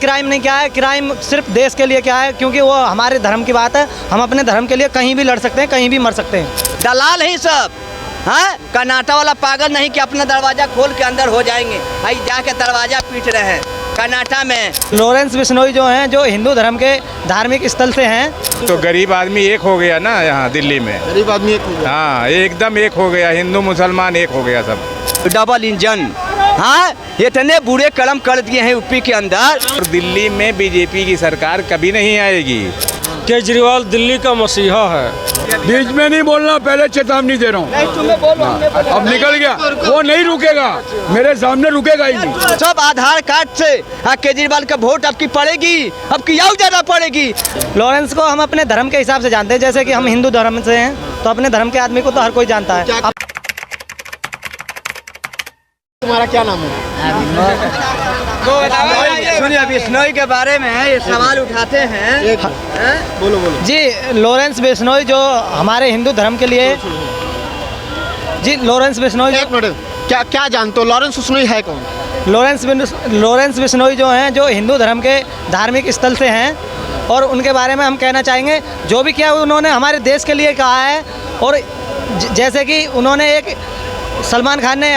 Crime नहीं किया है, क्राइम सिर्फ देश के लिए क्या है, क्योंकि वो हमारे धर्म की बात है। हम अपने धर्म के लिए कहीं भी लड़ सकते हैं, कहीं भी मर सकते हैं। दलाल ही सब, हाँ, कर्नाटक वाला पागल नहीं कि अपना दरवाजा खोल के अंदर हो जाएंगे, भाई जाके दरवाजा पीट रहे हैं कर्नाटक में। लॉरेंस बिश्नोई जो हैं, जो हिंदू धर्म के धार्मिक स्थल से हैं। तो गरीब आदमी एक हो गया ना यहाँ दिल्ली में, गरीब आदमी एक हो गया। हाँ एकदम एक हो गया, हिंदू मुसलमान एक हो गया सब। डबल इंजन, हाँ, इतने बुरे कर्म कर दिए हैं यूपी के अंदर। और दिल्ली में बीजेपी की सरकार कभी नहीं आएगी। केजरीवाल दिल्ली का मसीहा है। बीच में नहीं बोलना, पहले चेतावनी दे रहा हूँ। अब निकल गया, वो नहीं रुकेगा, मेरे सामने रुकेगा ही नहीं। सब आधार कार्ड से केजरीवाल का वोट अब की पड़ेगी, अब की और ज्यादा पड़ेगी। लॉरेंस को हम अपने धर्म के हिसाब से जानते हैं, जैसे कि हम हिंदू धर्म से हैं, तो अपने धर्म के आदमी को तो हर कोई जानता है। तुम्हारा क्या नाम है? सुनिए, बिश्नोई के बारे में ये सवाल उठाते हैं। बोलो बोलो। जी, लॉरेंस बिश्नोई जो हमारे हिंदू धर्म के लिए, जी लॉरेंस बिश्नोई, एक मिनट, क्या जानते हो लॉरेंस बिश्नोई है कौन? लॉरेंस बिश्नोई जो हैं, जो हिंदू धर्म के धार्मिक स्थल से हैं, और उनके बारे में हम कहना चाहेंगे जो भी किया उन्होंने हमारे देश के लिए कहा है। और जैसे कि उन्होंने एक सलमान खान ने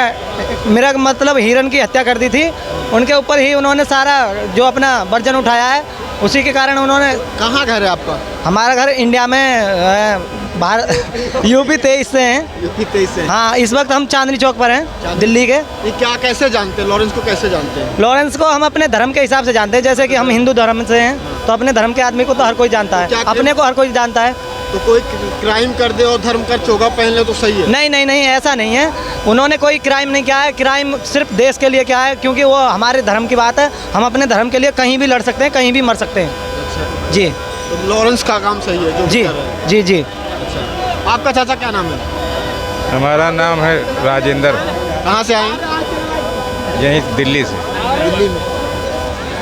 मेरा मतलब हिरन की हत्या कर दी थी, उनके ऊपर ही उन्होंने सारा जो अपना वर्जन उठाया है, उसी के कारण उन्होंने। कहाँ घर है आपका? हमारा घर इंडिया में भारत यूपी 23 से हैं। यूपी 23 से? हाँ, इस वक्त हम चांदनी चौक पर हैं दिल्ली के। ये क्या कैसे जानते हैं लॉरेंस को, कैसे जानते हैं? लॉरेंस को हम अपने धर्म के हिसाब से जानते हैं, जैसे कि हम हिंदू धर्म से हैं, तो अपने धर्म के आदमी को तो हर कोई जानता है, अपने को हर कोई जानता है। तो कोई क्राइम कर दे और धर्म का चोगा पहन ले तो सही है? नहीं नहीं नहीं, ऐसा नहीं है। उन्होंने कोई क्राइम नहीं किया है, क्राइम सिर्फ देश के लिए किया है, क्योंकि वो हमारे धर्म की बात है। हम अपने धर्म के लिए कहीं भी लड़ सकते हैं, कहीं भी मर सकते हैं। जी, तो लॉरेंस का काम सही है जो जी कर रहे हैं। जी जी। अच्छा, आपका चाचा क्या नाम है? हमारा नाम है राजेंद्र, कहाँ से आए? यहीं दिल्ली से। दिल्ली में।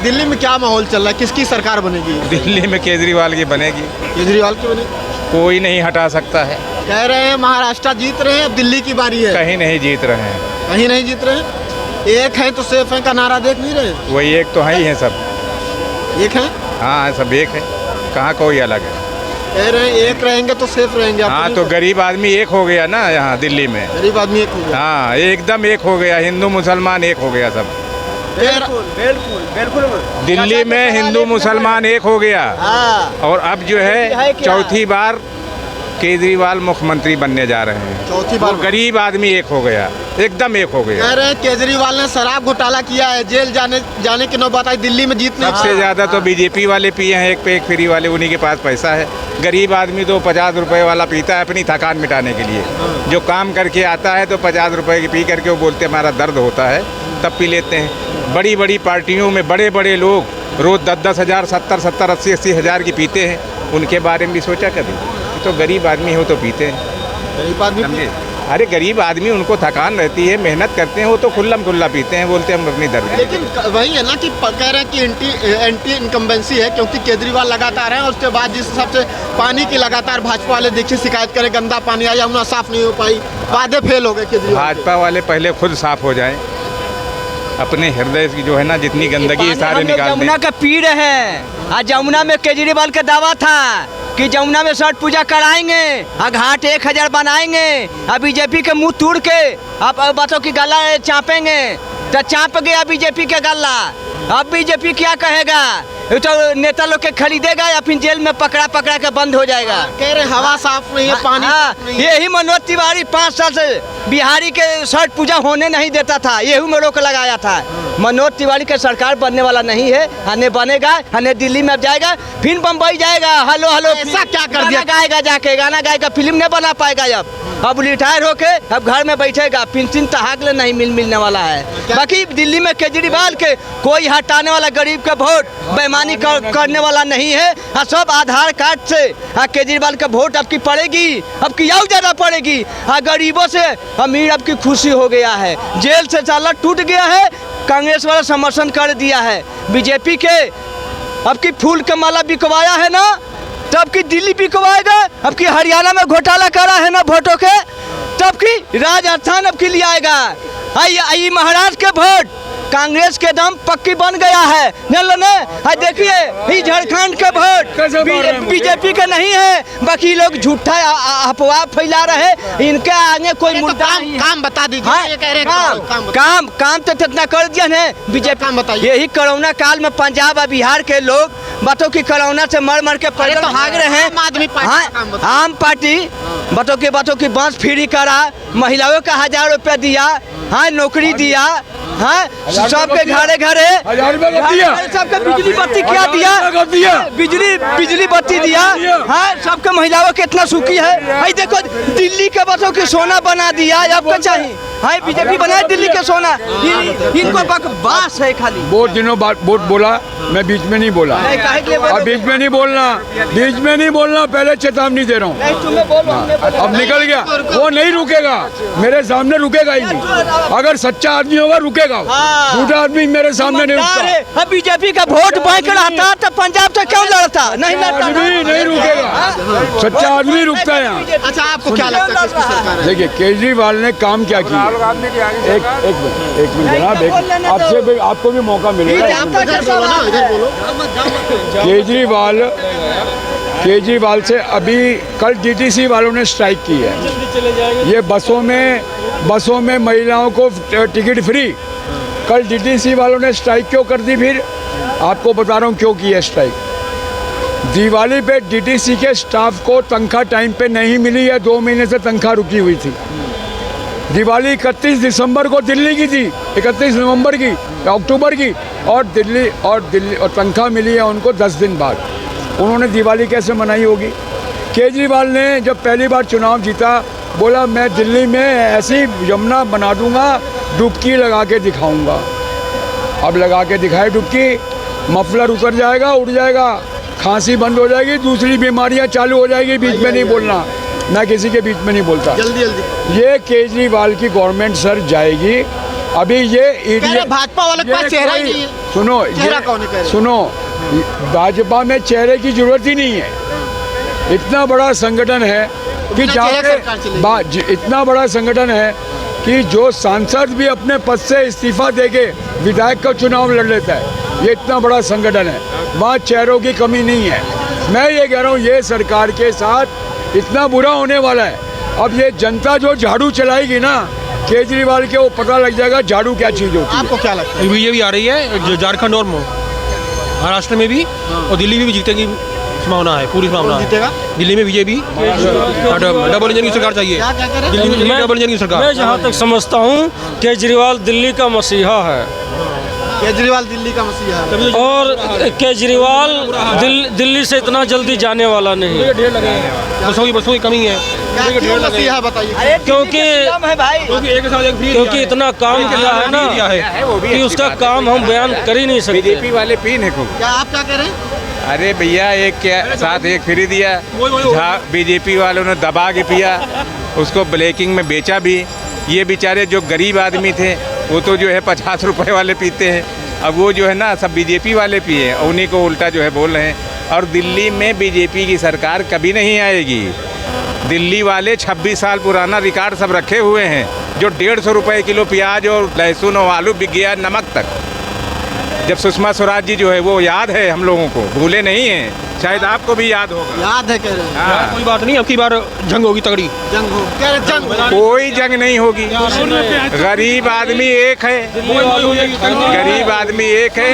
दिल्ली में क्या माहौल चल रहा है, किसकी सरकार बनेगी? दिल्ली में केजरीवाल की बनेगी, केजरीवाल की बनेगी। कोई नहीं हटा सकता है। कह रहे हैं महाराष्ट्र जीत रहे हैं, अब दिल्ली की बारी है। कहीं नहीं जीत रहे हैं। कहीं नहीं जीत रहे हैं। एक है तो सेफ है का नारा देख नहीं रहे? वही एक तो है ही है सब। एक है? हाँ सब एक है, कहाँ कोई अलग है। कह रहे हैं एक रहेंगे तो सेफ रहेंगे। हाँ तो गरीब आदमी एक हो गया ना यहाँ दिल्ली में। गरीब आदमी एक हो गया। हाँ एकदम एक हो गया, हिंदू मुसलमान एक हो गया सब। बिल्कुल बिल्कुल बिल्कुल। दिल्ली में हिंदू मुसलमान एक हो गया। और अब जो है चौथी बार केजरीवाल मुख्यमंत्री बनने जा रहे हैं। चौथी बार गरीब आदमी एक हो गया, एकदम एक हो गया। कह रहे हैं केजरीवाल ने शराब घोटाला किया है, जेल जाने की नौबत आई, दिल्ली में जीत नहीं। सबसे ज़्यादा तो बीजेपी वाले पिए हैं, एक पे एक फ्री वाले, उन्हीं के पास पैसा है। गरीब आदमी तो 50 रुपए वाला पीता है अपनी थकान मिटाने के लिए। जो काम करके आता है तो 50 रुपए की पी करके वो बोलते हमारा दर्द होता है, तब पी लेते हैं। बड़ी बड़ी पार्टियों में बड़े बड़े लोग रोज़ 10-10 हज़ार, 70-70, 80-80 हज़ार की पीते हैं। उनके बारे में भी सोचा कभी? तो गरीब आदमी हो तो पीते हैं। गरीब आदमी समझे? अरे गरीब आदमी, उनको थकान रहती है, मेहनत करते हैं, वो तो खुल्लम खुल्ला पीते हैं, बोलते हैं हम अपनी दर्द। लेकिन वही है ना कि कह रहे हैं कि एंटी इनकम्बेंसी है, क्योंकि केजरीवाल लगातार है। और उसके बाद जिस हिसाब से पानी की लगातार भाजपा वाले देखिए शिकायत करें, गंदा पानी आया, यमुना साफ नहीं हो पाई, वादे फेल हो गए केजरीवाल। भाजपा वाले पहले खुद साफ हो जाएं, अपने हृदय की जो है ना जितनी गंदगी सारे निकाल दें। जमुना का पी रहे हैं। आज जमुना में केजरीवाल का दावा था कि जमुना में छठ पूजा कराएंगे, घाट 1000 बनाएंगे, अब बीजेपी के मुंह तोड़ के अब बातों की गला चापेंगे, तो चाप गया बीजेपी का गला। अब बीजेपी क्या कहेगा? तो नेता लोग के खरीदेगा या फिर जेल में पकड़ा पकड़ा के बंद हो जाएगा। कह रहे हवा साफ नहीं है, पानी साफ नहीं है। यही मनोज तिवारी 5 साल से बिहारी के छठ पूजा होने नहीं देता था, यही में रोक लगाया था। मनोज तिवारी का सरकार बनने वाला नहीं है, हने बनेगा, हने दिल्ली में जाएगा, फिर बम्बई जाएगा। हेलो हेलो, ऐसा क्या कर दिया? गाएगा, जाके गाना गाएगा, फिल्म नहीं बना पाएगा। अब रिटायर होके अब घर में बैठेगा, पेंशन तहाकले नहीं मिलने वाला है। बाकी दिल्ली में केजरीवाल के कोई हटाने वाला, गरीब का वोट बेईमानी करने वाला नहीं है। सब आधार कार्ड से केजरीवाल का वोट अब की पड़ेगी, अब की और ज्यादा पड़ेगी। गरीबों से अमीर अब की खुशी हो गया है, जेल से ताला टूट गया है, कांग्रेस वाला समर्थन कर दिया है। बीजेपी के अब की फूल के माला बिकवाया है ना, तो अब की दिल्ली बिकवाएगा। अब की हरियाणा में घोटाला करा है ना वोटों के, तब की राजस्थान अब की ले आएगा। आई महाराष्ट्र के वोट कांग्रेस के दम पक्की बन गया है, जान लो ना। देखिए ये झारखंड का वोट बीजेपी का नहीं है, बाकी लोग झूठा अफवाह फैला रहे, इनके आगे कोई मुद्दा नहीं है। काम बता दीजिए। हाँ, ये कह रहे हैं काम तो इतना कर दिया है बीजेपी। काम बताइए। यही कोरोना काल में पंजाब और बिहार के लोग बातों की कोरोना से मर के पैदल भाग रहे हैं। आम आदमी पार्टी का काम बताइए। आम पार्टी बातों की बस फ्री करा, महिलाओं का 1000 रुपया दिया, हाँ नौकरी दिया, हाँ सबके घरे घरे 1000 रुपया कब दिया? सबके बिजली बत्ती क्या दिया? बिजली बत्ती दिया, हाँ सबके महिलाओं के इतना सुखी है। भाई देखो दिल्ली के बसों की सोना बना दिया, आपको चाहिए हाँ बीजेपी बनाए दिल्ली के सोना, इनको बकवास है खाली। बहुत दिनों बाद वोट बोला, मैं बीच में नहीं बोला, अब बीच में नहीं बोलना, पहले चेतावनी दे रहा हूँ। अब निकल गया, वो नहीं रुकेगा, मेरे सामने रुकेगा ही नहीं। अगर सच्चा आदमी होगा रुकेगा, झूठा आदमी मेरे सामने नहीं रुकता। बीजेपी का वोट बैंक रहता तो पंजाब से क्यों लड़ता? नहीं लड़ता, नहीं रुकेगा, सच्चा आदमी रुकता है यहाँ। अच्छा आपको क्या लगता है किसकी सरकार है? देखिए केजरीवाल ने काम क्या किया, एक मिनट जनाब, आपसे आपको भी मौका मिलेगा। इधर बोलो। केजरीवाल से अभी कल डीटीसी वालों ने स्ट्राइक की है। ये बसों में महिलाओं को टिकट फ्री, कल डीटीसी वालों ने स्ट्राइक क्यों कर दी? फिर आपको बता रहा हूँ क्यों की है स्ट्राइक। दिवाली पे डीटीसी के स्टाफ को तनख्वाह टाइम पे नहीं मिली है, 2 महीने से तनख्वाह रुकी हुई थी। दिवाली 31 दिसंबर को दिल्ली की थी, 31 नवंबर की, अक्टूबर की, और तनख्वाह मिली है उनको 10 दिन बाद। उन्होंने दिवाली कैसे मनाई होगी? केजरीवाल ने जब पहली बार चुनाव जीता, बोला मैं दिल्ली में ऐसी यमुना बना दूंगा, डुबकी लगा के दिखाऊंगा। अब लगा के दिखाए डुबकी, मफलर उतर जाएगा, उड़ जाएगा, खांसी बंद हो जाएगी, दूसरी बीमारियां चालू हो जाएगी। बीच में नहीं बोलना, मैं किसी के बीच में नहीं बोलता। जल्दी ये केजरीवाल की गवर्नमेंट सर जाएगी। अभी ये भाजपा वाले के पास चेहरा ही नहीं है। सुनो, चेहरा कौन है? सुनो, भाजपा में चेहरे की जरूरत ही नहीं है। इतना बड़ा संगठन है कि इतना बड़ा संगठन है कि जो सांसद भी अपने पद से इस्तीफा देके विधायक का चुनाव लड़ लेता है। ये इतना बड़ा संगठन है, वहाँ चेहरों की कमी नहीं है। मैं ये कह रहा हूँ, ये सरकार के साथ इतना बुरा होने वाला है। अब ये जनता जो झाड़ू चलाएगी ना केजरीवाल के, वो पता लग जाएगा झाड़ू क्या चीज़ होती है। आपको क्या लगता है? बीजेपी आ रही है झारखंड और महाराष्ट्र में भी, और दिल्ली में भी जीतेगी संभावना है, पूरी संभावना जीतेगा दिल्ली में बीजेपी। डबल इंजन की सरकार चाहिए, दिल्ली में डबल इंजन की सरकार। मैं जहाँ तक समझता हूँ केजरीवाल दिल्ली का मसीहा है, केजरीवाल दिल्ली का मसीहा है। और केजरीवाल दिल्ली से इतना जल्दी जाने वाला नहीं है। बसों की कमी है, क्यों मसीहा बताइए? क्योंकि इतना काम किया है ना कि उसका काम हम बयान कर ही नहीं सकते। बीजेपी वाले पी ने खूब। क्या आप क्या कह रहे हैं? अरे भैया एक के साथ एक फ्री दिया, बीजेपी वालों ने दबा के पिया, उसको ब्लैकिंग में बेचा भी। ये बेचारे जो गरीब आदमी थे वो तो जो है 50 रुपए वाले पीते हैं, अब वो जो है ना सब बीजेपी वाले पिए, उन्हीं को उल्टा जो है बोल रहे हैं। और दिल्ली में बीजेपी की सरकार कभी नहीं आएगी। दिल्ली वाले 26 साल पुराना रिकॉर्ड सब रखे हुए हैं, जो 150 रुपए किलो प्याज और लहसुन और आलू बिक गया नमक तक। जब सुषमा स्वराज जी जो है वो याद है हम लोगों को, भूले नहीं हैं, शायद आपको भी याद होगा। याद है कह रहे हैं। हाँ। कोई बात नहीं, अब की बार जंग होगी तगड़ी। जंग हो, कह रहे जंग हो। कोई जंग नहीं होगी, गरीब आदमी एक है, गरीब आदमी एक है।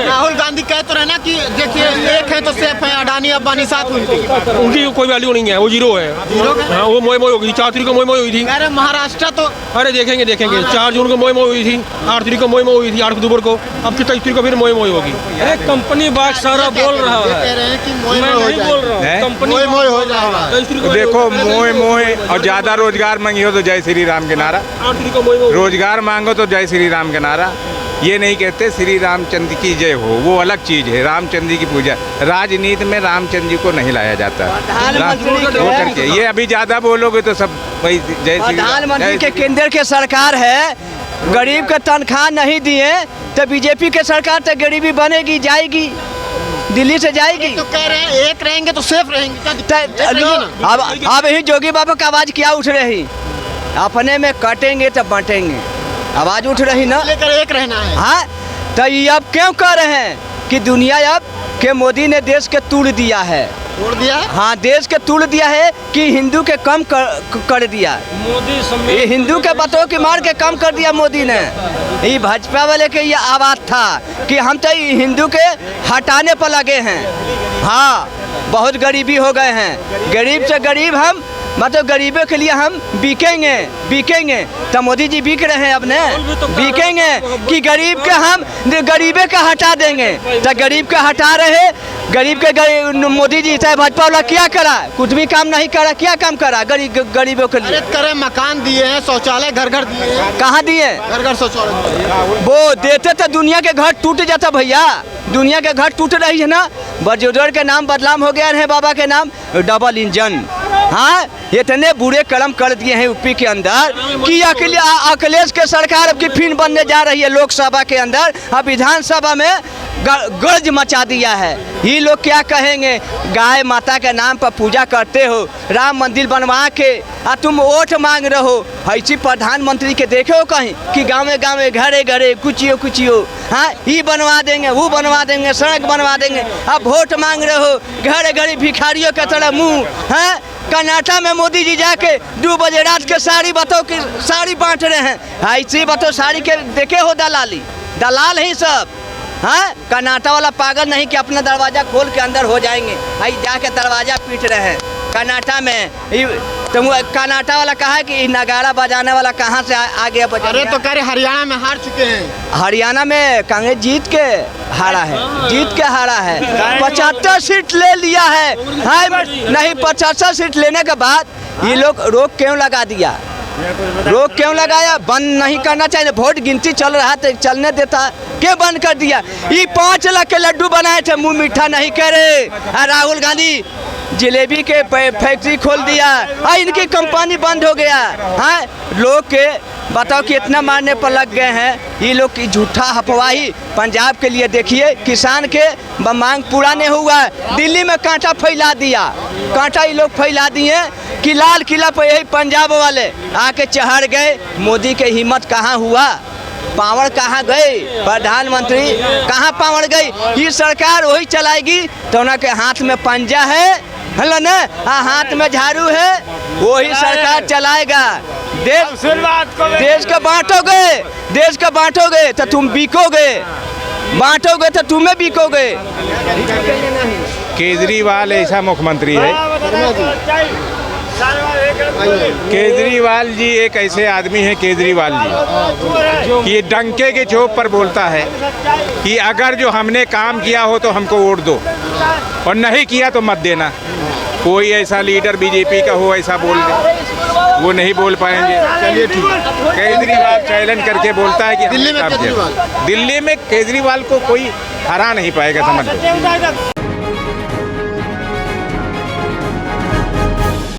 राहुल गांधी कह तो रहे ना कि देखिए एक है तो सेफ है, अडानी अंबानी साथ उनकी कोई वैल्यू नहीं है, वो जीरो है। हाँ, वो मोई होगी, 4 तारीख को मोई हुई थी। कह रहे महाराष्ट्र तो अरे देखेंगे 4 जून को मोई हुई थी, 8 तारीख को मोई हुई थी, 8 अक्टूबर को, अब 23 तारीख को फिर मोई होगी। अरे कंपनी बात सारा बोल रहा है, कह रहे हैं कि मोए मैं हो नहीं बोल रहा है? हूँ। कंपनी मोए हो जाएगा। देखो मोए और ज़्यादा रोजगार मांगियो तो जय श्री राम के नारा, 8 तारीख को मोई रोजगार मांगो तो जय श्री राम के नारा। ये नहीं कहते श्री रामचंद्र की जय हो, वो अलग चीज़ है, रामचंद्र जी की पूजा। राजनीति में रामचंद्र जी को नहीं लाया जाता करके। ये अभी ज़्यादा बोलोगे तो सब वही जय श्री राम। प्रधानमंत्री के केंद्र के सरकार है, गरीब का तनख्वाह नहीं दिए तो बीजेपी के सरकार तो गरीबी बनेगी, जाएगी, दिल्ली से जाएगी। तो कह रहे हैं एक रहेंगे तो सेफ रहेंगे। अब यही जोगी बाबा का आवाज क्या उठ रही, अपने में कटेंगे तो बांटेंगे। आवाज़ उठ रही ना, लेकर एक रहना है। हाँ। तो ये अब क्यों कह रहे हैं कि दुनिया अब के मोदी ने देश के तोड़ दिया है, तोड़ दिया। हाँ देश के तोड़ दिया है कि हिंदू के कम कर दिया। मोदी ये हिंदू के बतों की मार के कम कर दिया मोदी ने। ये भाजपा वाले के ये आवाज़ था कि हम तो हिंदू के हटाने पर लगे हैं। हाँ बहुत गरीबी हो गए हैं, गरीब से गरीब हम मतलब गरीबों के लिए हम बिकेंगे तो मोदी जी बिक रहे हैं अपने, बिकेंगे कि गरीब के हम गरीबे का हटा देंगे। तो गरीब का हटा रहे, गरीब के मोदी जी चाहे भाजपा वाला क्या करा, कुछ भी काम नहीं करा, क्या काम करा गरीबों के लिए। करे मकान दिए हैं, शौचालय घर घर दिए हैं। कहाँ दिए? घर घर शौचालय वो देते तो दुनिया के घर टूट जाता भैया, दुनिया के घर टूट रही है ना। बरजोदर के नाम बदनाम हो गया है, बाबा के नाम डबल इंजन। हाँ इतने बुरे कर्म कर दिए हैं यूपी के अंदर कि अखिलेश के सरकार अब की फिर बनने जा रही है लोकसभा के अंदर। अब विधानसभा में गर्ज मचा दिया है। ये लोग क्या कहेंगे, गाय माता के नाम पर पूजा करते हो, राम मंदिर बनवा के तुम वोट मांग रहे हो। ऐसी प्रधानमंत्री के देखे हो कहीं कि गाँव में घरे घरे कुचियो हाँ ये बनवा देंगे, वो बनवा देंगे, सड़क बनवा देंगे। अब वोट मांग रहे हो, घरे घरे भिखारियों के तरह मुँह। हाँ कर्नाटक में मोदी जी जाके 2 बजे रात के साड़ी बताओ कि साड़ी बांट रहे हैं। ऐसी बताओ साड़ी के देखे हो दलाल ही सब। हाँ कर्नाटक वाला पागल नहीं कि अपना दरवाजा खोल के अंदर हो जाएंगे, आई जाके दरवाजा पीट रहे हैं कर्नाटक में। तो कर्नाटक वाला कहा कि नगाड़ा बजाने वाला कहाँ से आ गया बजा। अरे तो कह रहे हरियाणा में हार चुके हैं। हरियाणा में कांग्रेस जीत के हारा है, 75 सीट ले लिया है। हाँ नहीं 75 सीट लेने के बाद ये लोग रोक क्यों लगा दिया, रोक क्यों लगाया? बंद नहीं करना चाहिए, वोट गिनती चल रहा था चलने देता, क्यों बंद कर दिया? ये 5 लाख के लड्डू बनाए थे, मुंह मीठा नहीं करे। राहुल गांधी जलेबी के फैक्ट्री खोल दिया, इनकी कंपनी बंद हो गया। हाँ लोग के बताओ कि इतना मारने पर लग गए हैं ये लोग की झूठा अफवाही। पंजाब के लिए देखिए, किसान के मांग पूरा नहीं हुआ, दिल्ली में कांटा फैला दिया, कांटा ये लोग फैला दिए कि लाल किला पर यही पंजाब वाले आके चढ़ गए। मोदी के हिम्मत कहाँ हुआ, पावर कहाँ गई, प्रधानमंत्री कहाँ पावर गई? ये सरकार वही चलाएगी तो उनके हाथ में पंजा है ना, हाथ में झाड़ू है, वही सरकार चलाएगा। देश का बांटोगे तो तुम बिकोगे, बांटोगे तो तुम्हें बिकोगे। केजरीवाल ऐसा मुख्यमंत्री है, केजरीवाल जी एक ऐसे आदमी हैं केजरीवाल जी कि ये डंके के चौक पर बोलता है कि अगर जो हमने काम किया हो तो हमको वोट दो और नहीं किया तो मत देना। कोई ऐसा लीडर बीजेपी का हो ऐसा बोल दे, वो नहीं बोल पाएंगे। चलिए ठीक है, केजरीवाल चैलेंज करके बोलता है कि दिल्ली में केजरीवाल को कोई हरा नहीं पाएगा, समझ लो।